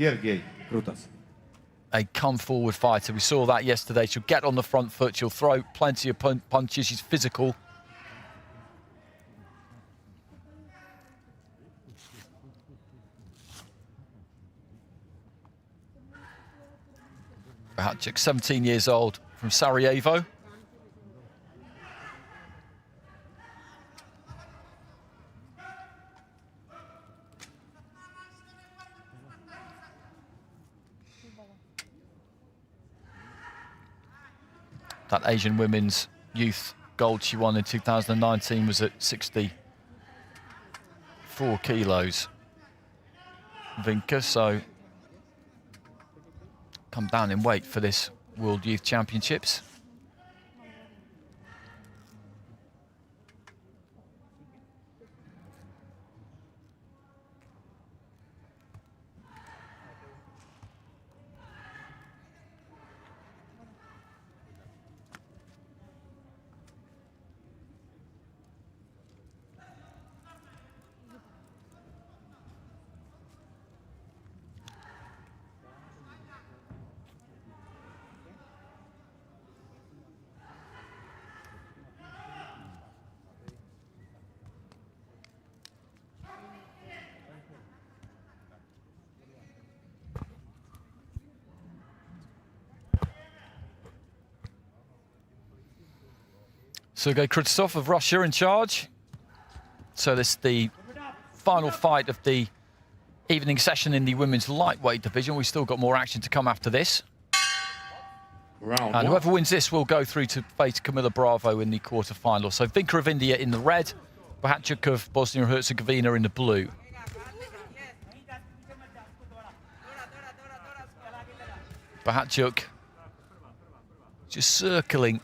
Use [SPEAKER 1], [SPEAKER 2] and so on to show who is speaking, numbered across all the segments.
[SPEAKER 1] Kielce.
[SPEAKER 2] A come-forward fighter. We saw that yesterday. She'll get on the front foot. She'll throw plenty of punches. She's physical. BOHATJUK, 17 years old, from Sarajevo. That Asian Women's Youth gold she won in 2019 was at 64 kilos. Vinka, so come down in weight for this World Youth Championships. Sergei Kruttsov of Russia in charge. So this is the final fight of the evening session in the women's lightweight division. We've still got more action to come after this. And whoever wins this will go through to face Camilla Bravo in the quarterfinal. So Vinka of India in the red, BOHATJUK of Bosnia and Herzegovina in the blue. BOHATJUK just circling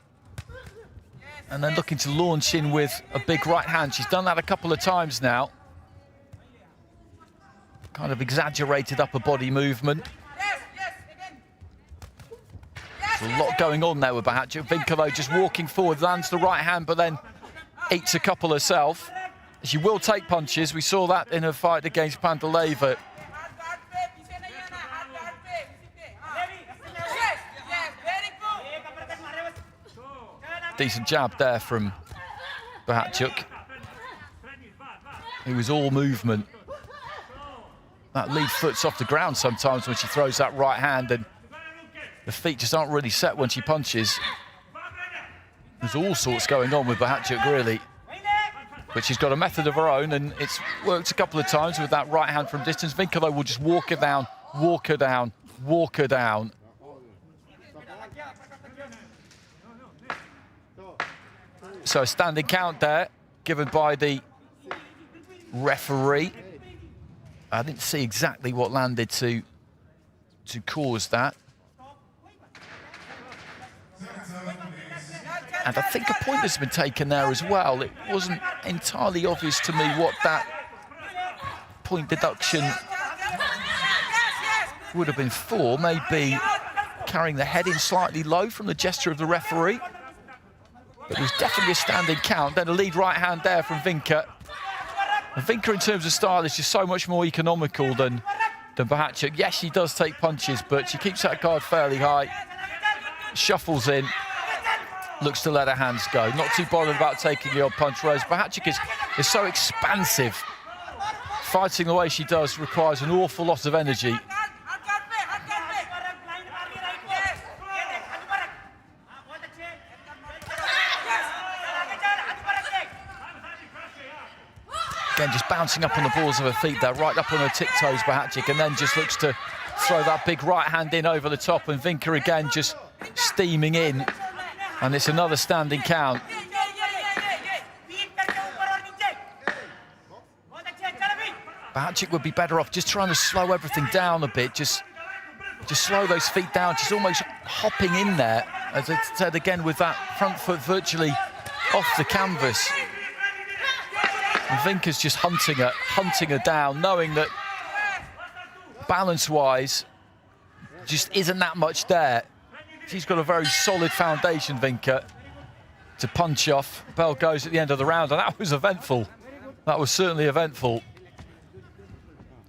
[SPEAKER 2] and then looking to launch in with a big right hand. She's done that a couple of times now. Kind of exaggerated upper body movement. There's a lot going on there with BOHATJUK. Vinka, though, just walking forward, lands the right hand, but then eats a couple herself. She will take punches. We saw that in her fight against Pandaleva. Decent jab there from BOHATJUK. It was all movement. That lead foot's off the ground sometimes when she throws that right hand, and the feet just aren't really set when she punches. There's all sorts going on with BOHATJUK, really. But she's got a method of her own, and it's worked a couple of times with that right hand from distance. Vinka, though, will just walk her down, walk her down, walk her down. So a standing count there, given by the referee. I didn't see exactly what landed to cause that. And I think a point has been taken there as well. It wasn't entirely obvious to me what that point deduction would have been for. Maybe carrying the head in slightly low from the gesture of the referee. But it was definitely a standing count. Then a lead right hand there from Vinka. And Vinka, in terms of style, is just so much more economical than BOHATJUK. Yes, she does take punches, but she keeps that guard fairly high. Shuffles in, looks to let her hands go. Not too bothered about taking the odd punch, whereas BOHATJUK is so expansive. Fighting the way she does requires an awful lot of energy. Again, just bouncing up on the balls of her feet there, right up on her tiptoes, BOHATJUK, and then just looks to throw that big right hand in over the top, and Vinka again just steaming in, and it's another standing count. BOHATJUK would be better off just trying to slow everything down a bit, just slow those feet down. She's almost hopping in there, as I said again, with that front foot virtually off the canvas. And Vinka's just hunting her down, knowing that balance-wise, just isn't that much there. She's got a very solid foundation, Vinka, to punch off. Bell goes at the end of the round, and that was eventful. That was certainly eventful.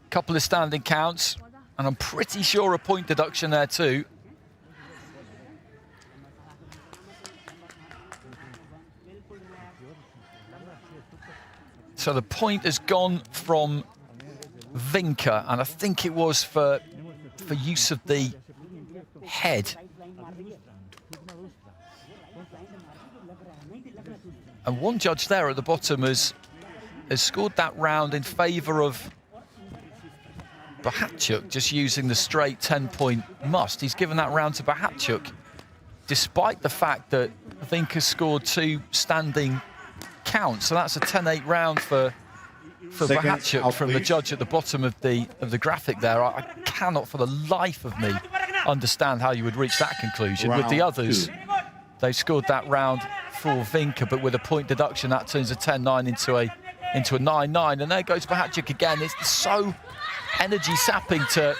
[SPEAKER 2] Couple of standing counts, And I'm pretty sure a point deduction there too. So the point has gone from Vinka, and I think it was for use of the head. And one judge there at the bottom has scored that round in favour of BOHATJUK, just using the straight 10-point must. He's given that round to BOHATJUK, despite the fact that Vinka scored 2 standing counts. So that's a 10-8 round for BOHATJUK from the judge at the bottom of the graphic there. I cannot for the life of me understand how you would reach that conclusion. With the others, they scored that round for Vinka, but with a point deduction, that turns a 10-9 into a 9-9. And there goes BOHATJUK again. It's so energy sapping to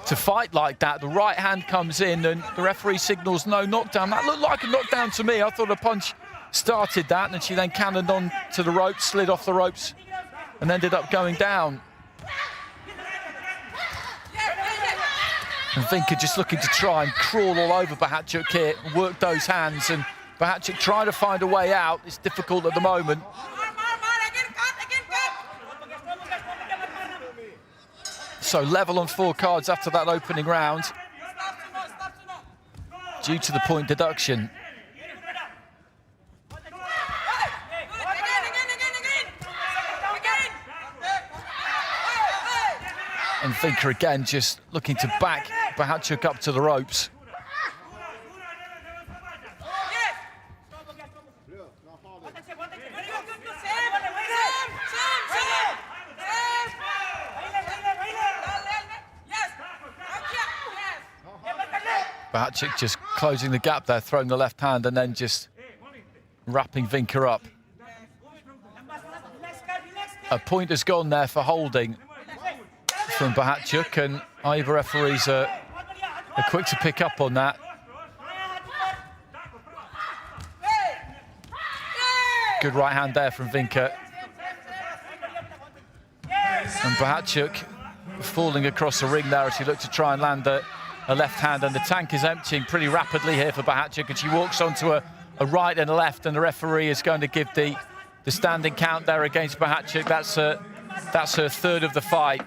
[SPEAKER 2] fight like that. The right hand comes in and the referee signals no knockdown. That looked like a knockdown to me. I thought a punch started that, and she then cannoned on to the ropes, slid off the ropes, and ended up going down. And Vinka just looking to try and crawl all over BOHATJUK here, work those hands, and BOHATJUK trying to find a way out. It's difficult at the moment. So level on 4 cards after that opening round, due to the point deduction. And Vinka again just looking to back BOHATJUK up to the ropes. BOHATJUK just closing the gap there, throwing the left hand and then just wrapping Vinka up. A point has gone there for holding from BOHATJUK, and either referees are quick to pick up on that. Good right hand there from Vinka. And BOHATJUK falling across the ring there as she looked to try and land a left hand, and the tank is emptying pretty rapidly here for BOHATJUK, and she walks onto a right and a left, and the referee is going to give the standing count there against BOHATJUK. That's her third of the fight.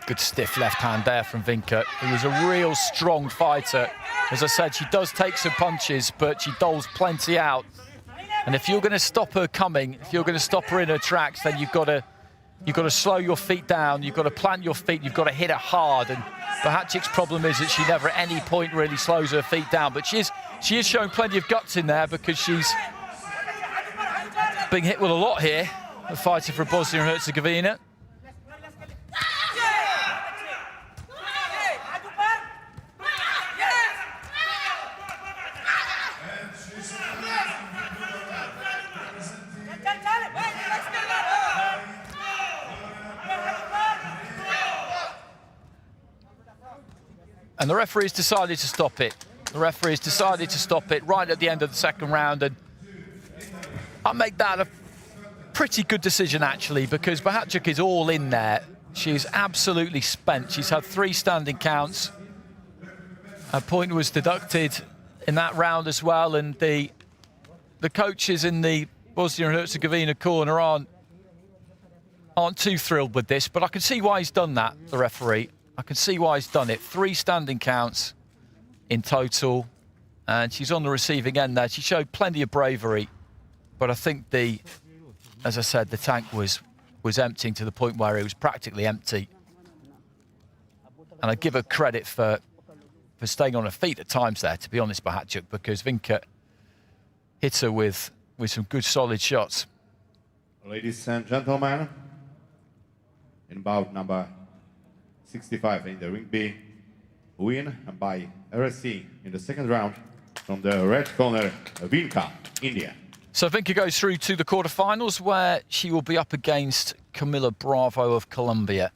[SPEAKER 2] Good stiff left hand there from Vinka, who is a real strong fighter. As I said, she does take some punches, but she doles plenty out. And if you're going to stop her coming, if you're going to stop her in her tracks, then you've got to slow your feet down. You've got to plant your feet. You've got to hit her hard. And BOHATJUK's problem is that she never at any point really slows her feet down. But she is showing plenty of guts in there, because she's being hit with a lot here, the fighter for Bosnia and Herzegovina. And the referee's decided to stop it. The referee's decided to stop it right at the end of the second round, and I make that a pretty good decision, actually, because BOHATJUK is all in there. She's absolutely spent. She's had 3 standing counts. A point was deducted in that round as well, and the coaches in the Bosnia and Herzegovina corner aren't too thrilled with this, but I can see why he's done that, the referee. I can see why he's done it. 3 standing counts in total, and she's on the receiving end there. She showed plenty of bravery, but I think as I said, the tank was emptying to the point where it was practically empty. And I give her credit for staying on her feet at times there, to be honest, BOHATJUK, because Vinka hit her with some good solid shots.
[SPEAKER 1] Ladies and gentlemen, in bout number 65 in the ring B, win by RSC in the second round from the red corner, Vinka, India.
[SPEAKER 2] So Vinka goes through to the quarterfinals, where she will be up against Camila Bravo of Colombia.